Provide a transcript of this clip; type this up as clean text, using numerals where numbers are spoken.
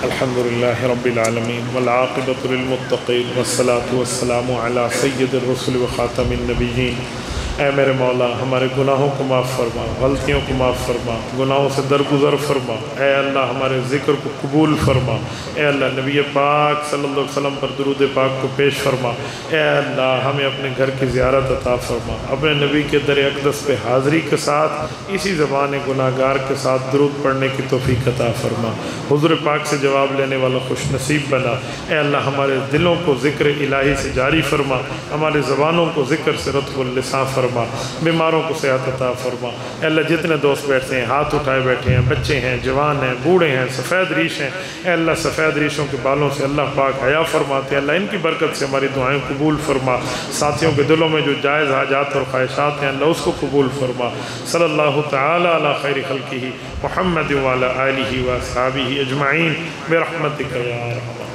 الحمدللہ رب العالمین والعاقبۃ للمتقین والصلاة والسلام علی سید الرسل وخاتم النبیین۔ اے میرے مولا ہمارے گناہوں کو معاف فرما، غلطیوں کو معاف فرما، گناہوں سے درگزر فرما۔ اے اللہ ہمارے ذکر کو قبول فرما۔ اے اللہ نبی پاک صلی اللہ علیہ وسلم پر درود پاک کو پیش فرما۔ اے اللہ ہمیں اپنے گھر کی زیارت عطا فرما، اپنے نبی کے در اقدس پہ حاضری کے ساتھ اسی زبان گناہگار کے ساتھ درود پڑھنے کی توفیق عطا فرما۔ حضور پاک سے جواب لینے والا خوش نصیب بنا۔ اے اللہ ہمارے دلوں کو ذکر الہی سے جاری فرما، ہمارے زبانوں کو ذکر سے رطب اللسان فرما، بیماروں کو صحت عطا فرما۔ اے اللہ جتنے دوست بیٹھتے ہیں، ہاتھ اٹھائے بیٹھے ہیں، بچے ہیں، جوان ہیں، بوڑھے ہیں، سفید ریش ہیں، اے اللہ سفید ریشوں کے بالوں سے اللہ پاک حیا فرماتے ہیں، اللہ ان کی برکت سے ہماری دعائیں قبول فرما۔ ساتھیوں کے دلوں میں جو جائز حاجات اور خواہشات ہیں اللہ اس کو قبول فرما۔ صلی اللہ تعالی علی خیر خلقہ محمد وعلی آلہ واصحابہ اجمعین برحمتک یا ارحم الراحمین۔